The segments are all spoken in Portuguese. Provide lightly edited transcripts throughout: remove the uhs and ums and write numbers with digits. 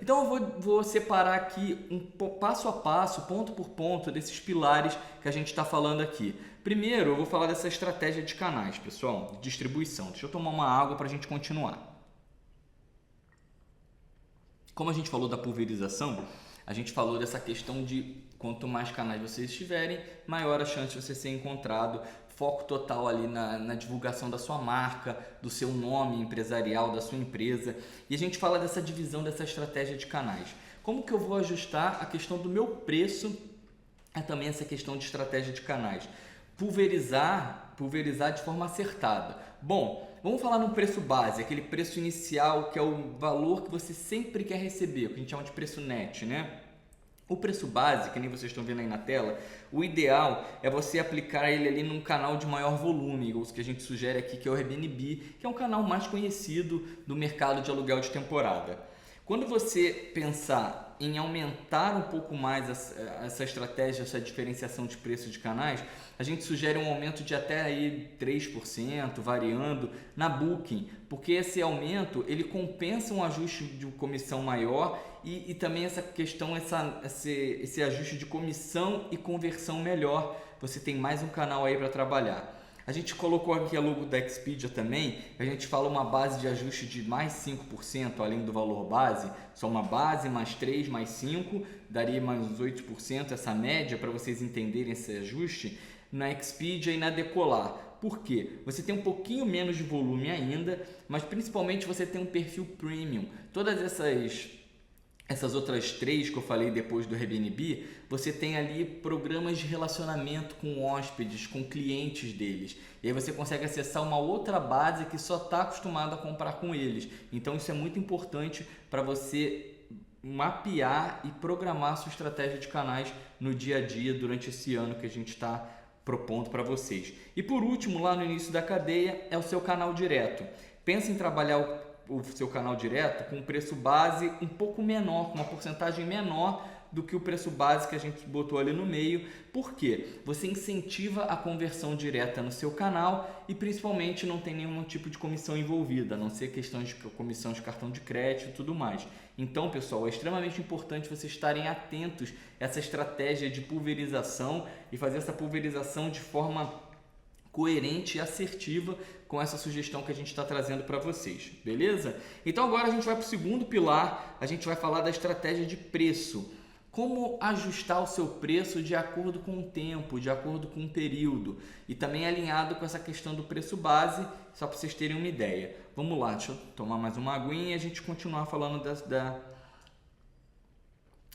Então eu vou separar aqui passo a passo, ponto por ponto, desses pilares que a gente está falando aqui. Primeiro, eu vou falar dessa estratégia de canais, pessoal, de distribuição. Deixa eu tomar uma água para a gente continuar. Como a gente falou da pulverização, a gente falou dessa questão de quanto mais canais vocês tiverem, maior a chance de você ser encontrado. Foco total ali na divulgação da sua marca, do seu nome empresarial, da sua empresa. E a gente fala dessa divisão, dessa estratégia de canais. Como que eu vou ajustar a questão do meu preço a também essa questão de estratégia de canais? Pulverizar de forma acertada. Bom, vamos falar no preço base, aquele preço inicial que é o valor que você sempre quer receber, o que a gente chama de preço net, né? O preço base, que nem vocês estão vendo aí na tela, o ideal é você aplicar ele ali num canal de maior volume, ou o que a gente sugere aqui, que é o Airbnb, que é um canal mais conhecido do mercado de aluguel de temporada. Quando você pensar em aumentar um pouco mais essa estratégia, essa diferenciação de preço de canais, a gente sugere um aumento de até aí 3%, variando na Booking, porque esse aumento ele compensa um ajuste de comissão maior e também essa questão, esse ajuste de comissão e conversão melhor. Você tem mais um canal aí para trabalhar. A gente colocou aqui a logo da Expedia também, a gente fala uma base de ajuste de mais 5% além do valor base, só uma base, mais 3, mais 5, daria mais 8%, essa média para vocês entenderem esse ajuste na Expedia e na Decolar. Por quê? Você tem um pouquinho menos de volume ainda, mas principalmente você tem um perfil premium. Todas essas outras três que eu falei depois do Airbnb, você tem ali programas de relacionamento com hóspedes, com clientes deles. E aí você consegue acessar uma outra base que só está acostumado a comprar com eles. Então isso é muito importante para você mapear e programar a sua estratégia de canais no dia a dia durante esse ano que a gente está propondo para vocês. E por último, lá no início da cadeia, é o seu canal direto. Pensa em trabalhar o seu canal direto com um preço base um pouco menor, com uma porcentagem menor do que o preço base que a gente botou ali no meio. Por quê? Você incentiva a conversão direta no seu canal e principalmente não tem nenhum tipo de comissão envolvida, a não ser questões de comissão de cartão de crédito e tudo mais. Então, pessoal, é extremamente importante vocês estarem atentos a essa estratégia de pulverização e fazer essa pulverização de forma coerente e assertiva com essa sugestão que a gente está trazendo para vocês, beleza? Então agora a gente vai para o segundo pilar, a gente vai falar da estratégia de preço. Como ajustar o seu preço de acordo com o tempo, de acordo com o período e também alinhado com essa questão do preço base, só para vocês terem uma ideia. Vamos lá, deixa eu tomar mais uma aguinha e a gente continuar falando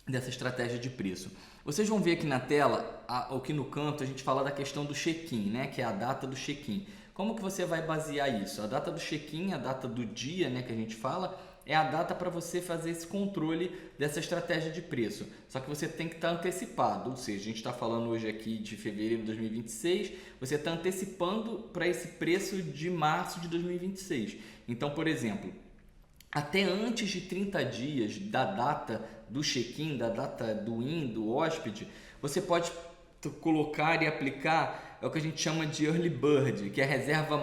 dessa estratégia de preço. Vocês vão ver aqui na tela, aqui no canto, a gente fala da questão do check-in, né? Que é a data do check-in. Como que você vai basear isso? A data do check-in, a data do dia, né, que a gente fala, é a data para você fazer esse controle dessa estratégia de preço. Só que você tem que estar antecipado, ou seja, a gente está falando hoje aqui de fevereiro de 2026, você está antecipando para esse preço de março de 2026. Então, por exemplo, até antes de 30 dias da data do check-in, da data do hóspede, você pode colocar e aplicar o que a gente chama de early bird, que é a reserva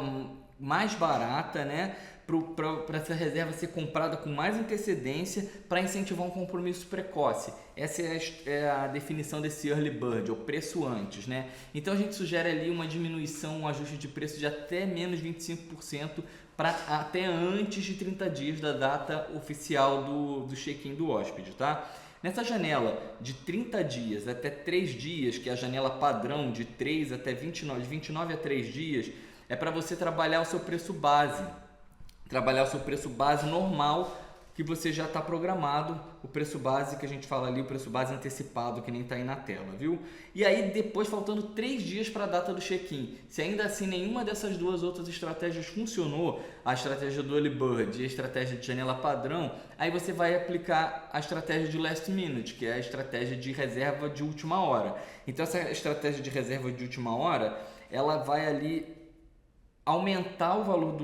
mais barata, né? Para essa reserva ser comprada com mais antecedência para incentivar um compromisso precoce. Essa é a definição desse early bird, o preço antes, né? Então a gente sugere ali uma diminuição, um ajuste de preço de até menos 25% para até antes de 30 dias da data oficial do check-in do hóspede, tá? Nessa janela de 30 dias até 3 dias, que é a janela padrão de 3 até 29, de 29 a 3 dias, é para você trabalhar o seu preço base. Trabalhar o seu preço base normal, que você já está programado, o preço base que a gente fala ali, o preço base antecipado, que nem está aí na tela, viu? E aí depois, faltando 3 dias para a data do check-in, se ainda assim nenhuma dessas duas outras estratégias funcionou, a estratégia do early bird e a estratégia de janela padrão, aí você vai aplicar a estratégia de last minute, que é a estratégia de reserva de última hora. Então essa estratégia de reserva de última hora, ela vai ali aumentar o valor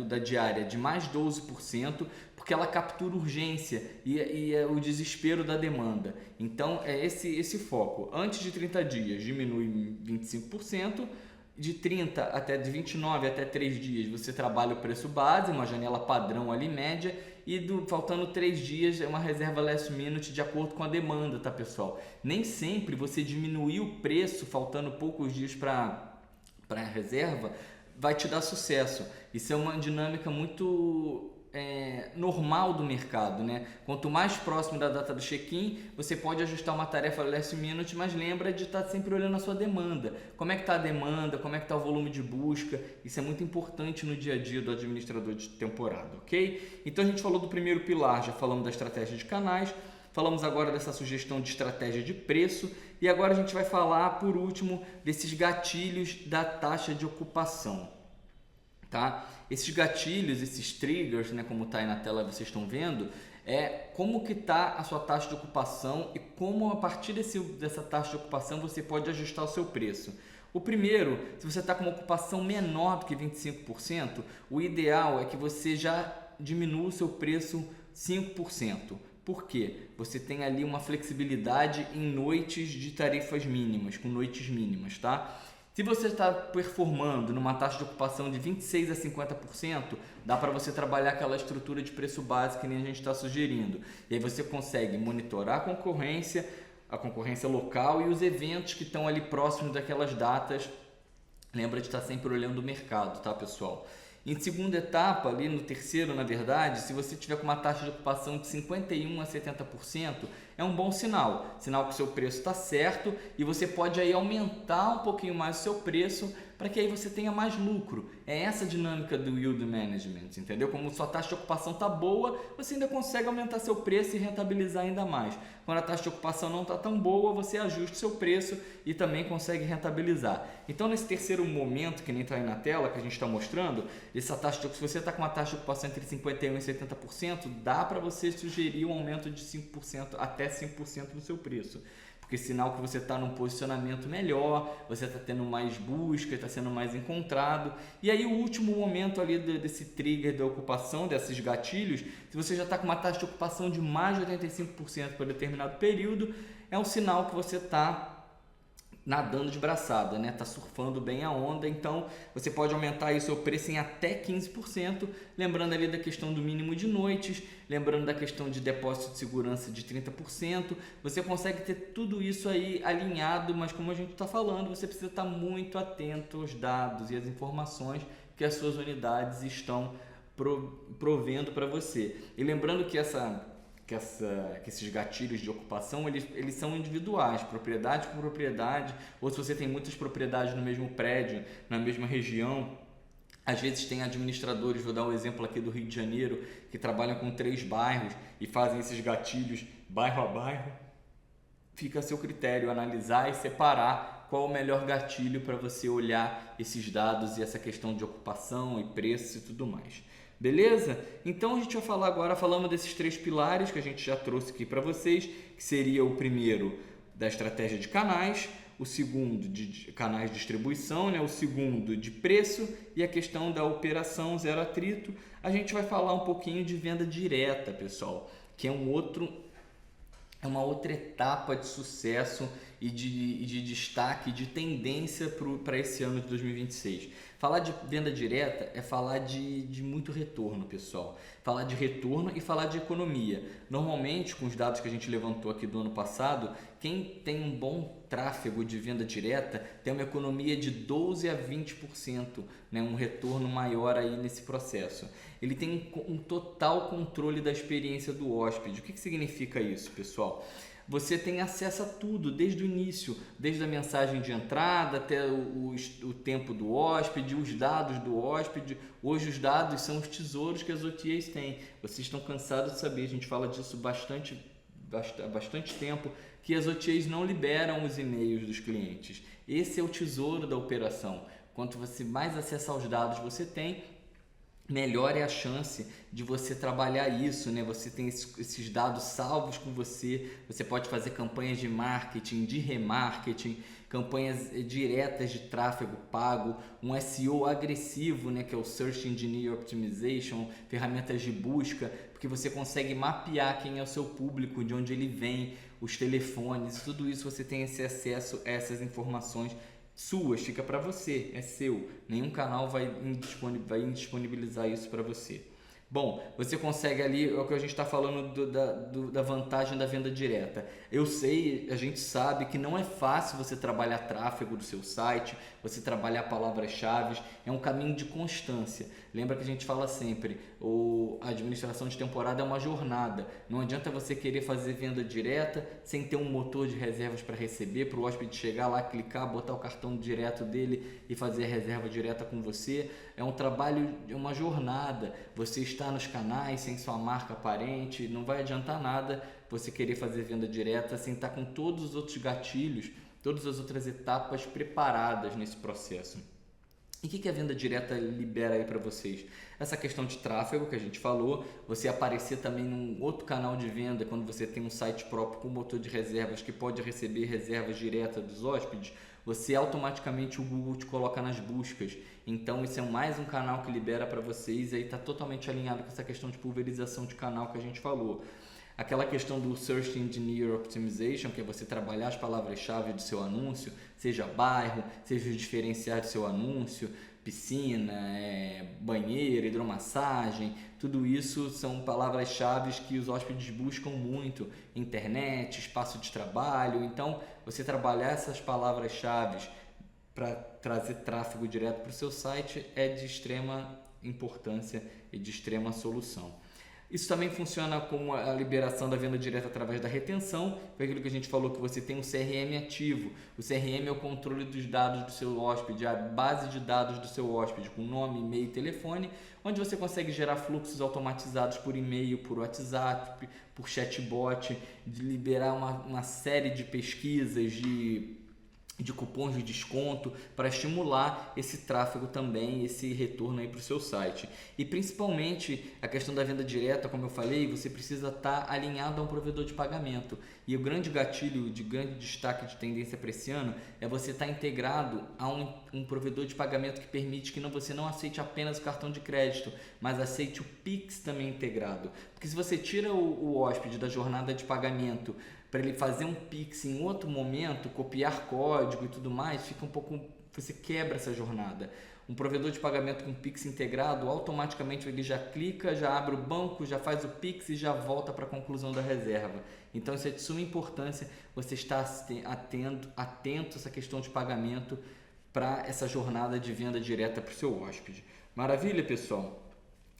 da diária de mais 12%, porque ela captura urgência e é o desespero da demanda. Então é esse foco. Antes de 30 dias diminui 25% de 30 até de 29 até 3 dias você trabalha o preço base, uma janela padrão ali média, e faltando 3 dias é uma reserva last minute de acordo com a demanda, tá pessoal? Nem sempre você diminuir o preço faltando poucos dias para a reserva vai te dar sucesso. Isso é uma dinâmica muito normal do mercado, né? Quanto mais próximo da data do check-in, você pode ajustar uma tarefa last minute, mas lembra de estar sempre olhando a sua demanda. Como é que está a demanda? Como é que está o volume de busca? Isso é muito importante no dia a dia do administrador de temporada, ok? Então a gente falou do primeiro pilar, já falamos da estratégia de canais, falamos agora dessa sugestão de estratégia de preço e agora a gente vai falar, por último, desses gatilhos da taxa de ocupação, tá? Esses gatilhos, esses triggers, né, como está aí na tela, vocês estão vendo, como que está a sua taxa de ocupação e como a partir dessa taxa de ocupação você pode ajustar o seu preço. O primeiro, se você está com uma ocupação menor do que 25%, o ideal é que você já diminua o seu preço 5%. Por quê? Você tem ali uma flexibilidade em noites de tarifas mínimas, com noites mínimas, tá? Se você está performando numa taxa de ocupação de 26% a 50%, dá para você trabalhar aquela estrutura de preço base que nem a gente está sugerindo. E aí você consegue monitorar a concorrência local e os eventos que estão ali próximos daquelas datas. Lembra de estar sempre olhando o mercado, tá, pessoal? Em segunda etapa, ali no terceiro, na verdade, se você tiver com uma taxa de ocupação de 51% a 70%, é um bom sinal. Sinal que o seu preço está certo e você pode aí aumentar um pouquinho mais o seu preço para que aí você tenha mais lucro. É essa a dinâmica do yield management, entendeu? Como sua taxa de ocupação está boa, você ainda consegue aumentar seu preço e rentabilizar ainda mais. Quando a taxa de ocupação não está tão boa, você ajusta o seu preço e também consegue rentabilizar. Então, nesse terceiro momento, que nem está aí na tela, que a gente está mostrando, se você está com uma taxa de ocupação entre 51% e 70%, dá para você sugerir um aumento de 5% até 5% no seu preço. Porque sinal que você está num posicionamento melhor, você está tendo mais busca, está sendo mais encontrado. E aí o último momento ali desse trigger da ocupação, desses gatilhos, se você já está com uma taxa de ocupação de mais de 85% por determinado período, é um sinal que você está nadando de braçada, né? Tá surfando bem a onda, então você pode aumentar aí o seu preço em até 15%, lembrando ali da questão do mínimo de noites, lembrando da questão de depósito de segurança de 30%, você consegue ter tudo isso aí alinhado, mas como a gente está falando, você precisa estar muito atento aos dados e às informações que as suas unidades estão provendo para você. E lembrando que esses gatilhos de ocupação, eles são individuais, propriedade por propriedade, ou se você tem muitas propriedades no mesmo prédio, na mesma região, às vezes tem administradores, vou dar um exemplo aqui do Rio de Janeiro, que trabalham com 3 bairros e fazem esses gatilhos bairro a bairro. Fica a seu critério analisar e separar qual o melhor gatilho para você olhar esses dados e essa questão de ocupação e preço e tudo mais. Beleza? Então a gente vai falar agora, falamos desses 3 pilares que a gente já trouxe aqui para vocês, que seria o primeiro da estratégia de canais, o segundo de canais de distribuição, né? O segundo de preço e a questão da operação zero atrito. A gente vai falar um pouquinho de venda direta, pessoal, que é uma outra etapa de sucesso e de destaque, de tendência para esse ano de 2026. Falar de venda direta é falar de muito retorno, pessoal. Falar de retorno e falar de economia. Normalmente, com os dados que a gente levantou aqui do ano passado, quem tem um bom tráfego de venda direta tem uma economia de 12% a 20%, né? Um retorno maior aí nesse processo. Ele tem um total controle da experiência do hóspede. O que significa isso, pessoal? Você tem acesso a tudo, desde o início, desde a mensagem de entrada até o tempo do hóspede, os dados do hóspede. Hoje os dados são os tesouros que as OTAs têm. Vocês estão cansados de saber, a gente fala disso há bastante tempo, que as OTAs não liberam os e-mails dos clientes. Esse é o tesouro da operação. Quanto mais acesso aos dados você tem, melhor é a chance de você trabalhar isso, né? Você tem esses dados salvos com você, você pode fazer campanhas de marketing, de remarketing, campanhas diretas de tráfego pago, um SEO agressivo, né? Que é o Search Engine Optimization, ferramentas de busca, porque você consegue mapear quem é o seu público, de onde ele vem, os telefones, tudo isso você tem esse acesso a essas informações suas, fica para você, é seu. Nenhum canal vai indisponibilizar isso para você. Bom, você consegue ali, é o que a gente está falando da vantagem da venda direta. Eu sei, a gente sabe que não é fácil você trabalhar tráfego do seu site, você trabalhar palavras-chave, é um caminho de constância. Lembra que a gente fala sempre, a administração de temporada é uma jornada. Não adianta você querer fazer venda direta sem ter um motor de reservas para receber, para o hóspede chegar lá, clicar, botar o cartão direto dele e fazer a reserva direta com você. É um trabalho, é uma jornada. Você está nos canais sem sua marca aparente, não vai adiantar nada você querer fazer venda direta sem estar com todos os outros gatilhos, todas as outras etapas preparadas nesse processo. E o que a venda direta libera aí para vocês? Essa questão de tráfego que a gente falou, você aparecer também num outro canal de venda quando você tem um site próprio com motor de reservas que pode receber reservas diretas dos hóspedes, você automaticamente o Google te coloca nas buscas. Então isso é mais um canal que libera para vocês e aí está totalmente alinhado com essa questão de pulverização de canal que a gente falou. Aquela questão do Search Engine Optimization, que é você trabalhar as palavras-chave do seu anúncio, seja bairro, seja os diferenciais do seu anúncio, piscina, banheiro, hidromassagem, tudo isso são palavras-chave que os hóspedes buscam muito, internet, espaço de trabalho. Então, você trabalhar essas palavras-chave para trazer tráfego direto para o seu site é de extrema importância e de extrema solução. Isso também funciona como a liberação da venda direta através da retenção, foi aquilo que a gente falou que você tem um CRM ativo. O CRM é o controle dos dados do seu hóspede, a base de dados do seu hóspede, com nome, e-mail e telefone, onde você consegue gerar fluxos automatizados por e-mail, por WhatsApp, por chatbot, de liberar uma série de pesquisas, de cupons de desconto para estimular esse tráfego também, esse retorno aí para o seu site. E principalmente a questão da venda direta, como eu falei, você precisa estar alinhado a um provedor de pagamento. E o grande gatilho, de grande destaque de tendência para esse ano é você estar integrado a um provedor de pagamento que permite que você não aceite apenas o cartão de crédito, mas aceite o Pix também integrado. Porque se você tira o hóspede da jornada de pagamento para ele fazer um Pix em outro momento, copiar código e tudo mais, fica um pouco, você quebra essa jornada. Um provedor de pagamento com Pix integrado, automaticamente ele já clica, já abre o banco, já faz o Pix e já volta para a conclusão da reserva. Então isso é de suma importância, você estar atento a essa questão de pagamento para essa jornada de venda direta para o seu hóspede. Maravilha, pessoal?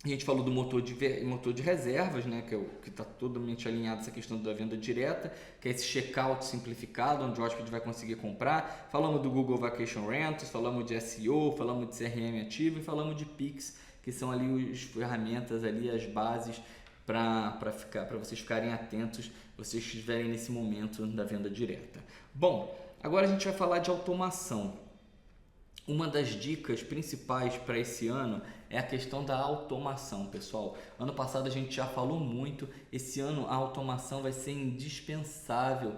A gente falou do motor de reservas, né, que está totalmente alinhado a essa questão da venda direta, que é esse checkout simplificado, onde o hóspede vai conseguir comprar. Falamos do Google Vacation Rentals, falamos de SEO, falamos de CRM ativo e falamos de Pix, que são ali as ferramentas, ali, as bases para vocês ficarem atentos, vocês estiverem nesse momento da venda direta. Bom, agora a gente vai falar de automação. Uma das dicas principais para esse ano é a questão da automação, pessoal. Ano passado a gente já falou muito, esse ano a automação vai ser indispensável,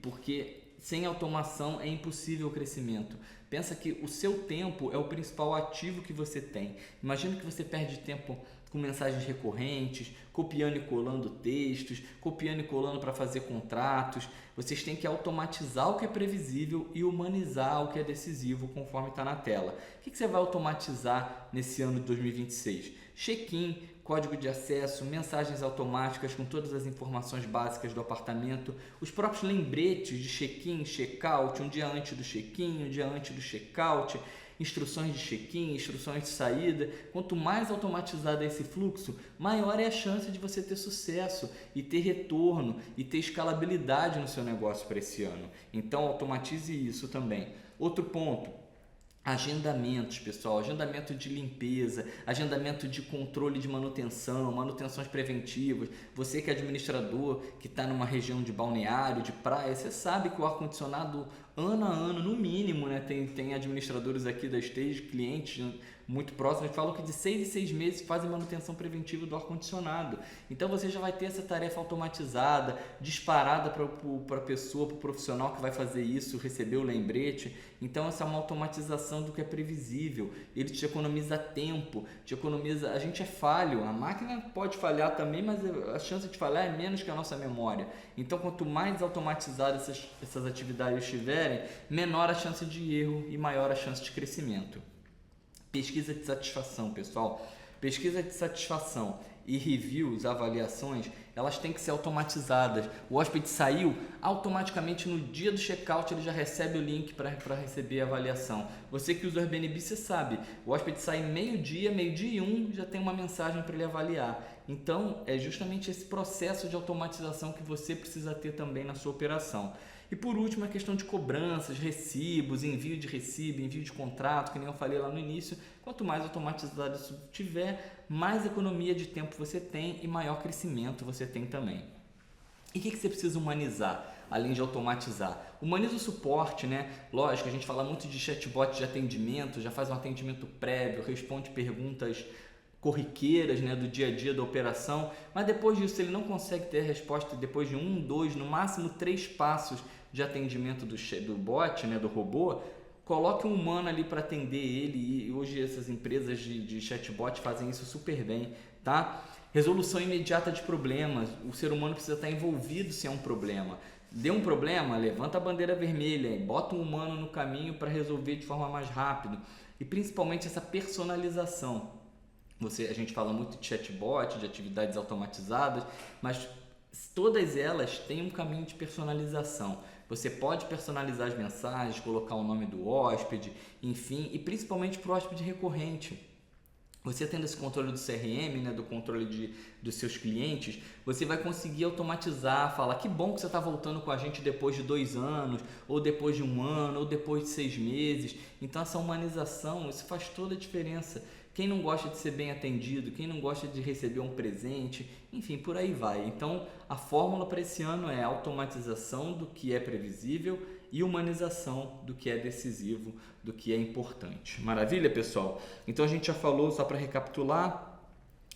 porque sem automação é impossível o crescimento. Pensa que o seu tempo é o principal ativo que você tem. Imagina que você perde tempo com mensagens recorrentes, copiando e colando textos, copiando e colando para fazer contratos. Vocês têm que automatizar o que é previsível e humanizar o que é decisivo conforme está na tela. O que você vai automatizar nesse ano de 2026? Check-in, código de acesso, mensagens automáticas com todas as informações básicas do apartamento, os próprios lembretes de check-in, check-out, um dia antes do check-in, um dia antes do check-out, instruções de check-in, instruções de saída. Quanto mais automatizado é esse fluxo, maior é a chance de você ter sucesso e ter retorno e ter escalabilidade no seu negócio para esse ano. Então automatize isso também. Outro ponto, agendamentos, pessoal, agendamento de limpeza, agendamento de controle de manutenção, manutenções preventivas. Você que é administrador, que está numa região de balneário, de praia, você sabe que o ar-condicionado ano a ano, no mínimo, né, tem administradores aqui da Stage, clientes muito próximos, que falam que de 6 em 6 meses fazem manutenção preventiva do ar-condicionado. Então você já vai ter essa tarefa automatizada, disparada para a pessoa, para o profissional que vai fazer isso, receber o lembrete. Então essa é uma automatização do que é previsível. Ele te economiza tempo, te economiza... A gente é falho, a máquina pode falhar também, mas a chance de falhar é menos que a nossa memória. Então quanto mais automatizadas essas atividades estiverem, menor a chance de erro e maior a chance de crescimento. Pesquisa de satisfação, pessoal. Pesquisa de satisfação e reviews, avaliações, elas têm que ser automatizadas. O hóspede saiu, automaticamente no dia do check-out ele já recebe o link para receber a avaliação. Você que usa o Airbnb, você sabe, o hóspede sai meio-dia e 1, já tem uma mensagem para ele avaliar. Então, é justamente esse processo de automatização que você precisa ter também na sua operação. E por último, a questão de cobranças, recibos, envio de recibo, envio de contrato, que nem eu falei lá no início. Quanto mais automatizado isso tiver, mais economia de tempo você tem e maior crescimento você tem também. E o que você precisa humanizar, além de automatizar? Humaniza o suporte, né? Lógico, a gente fala muito de chatbot de atendimento, já faz um atendimento prévio, responde perguntas corriqueiras, né, do dia a dia da operação, mas depois disso, se ele não consegue ter a resposta depois de 1, 2, no máximo 3 passos de atendimento do bot, né, do robô, coloque um humano ali para atender ele, e hoje essas empresas de chatbot fazem isso super bem, tá? Resolução imediata de problemas, o ser humano precisa estar envolvido se é um problema. Deu um problema, levanta a bandeira vermelha, bota um humano no caminho para resolver de forma mais rápida, e principalmente essa personalização. A gente fala muito de chatbot, de atividades automatizadas, mas todas elas têm um caminho de personalização. Você pode personalizar as mensagens, colocar o nome do hóspede, enfim, e principalmente para o hóspede recorrente. Você tendo esse controle do CRM, né, do controle dos seus clientes, você vai conseguir automatizar, falar que bom que você está voltando com a gente depois de 2 anos, ou depois de 1 ano, ou depois de 6 meses. Então essa humanização, isso faz toda a diferença. Quem não gosta de ser bem atendido, quem não gosta de receber um presente, enfim, por aí vai. Então a fórmula para esse ano é automatização do que é previsível e humanização do que é decisivo, do que é importante. Maravilha, pessoal? Então a gente já falou, só para recapitular,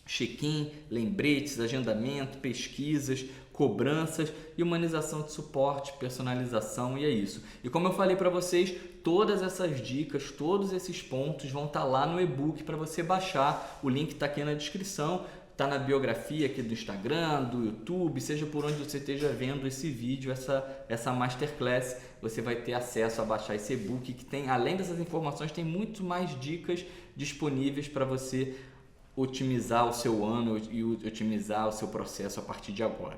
check-in, lembretes, agendamento, pesquisas, cobranças e humanização de suporte, personalização, e é isso. E como eu falei para vocês, todas essas dicas, todos esses pontos vão estar lá no e-book para você baixar. O link está aqui na descrição, está na biografia aqui do Instagram, do YouTube, seja por onde você esteja vendo esse vídeo, essa Masterclass, você vai ter acesso a baixar esse e-book que tem, além dessas informações, tem muito mais dicas disponíveis para você otimizar o seu ano e otimizar o seu processo a partir de agora.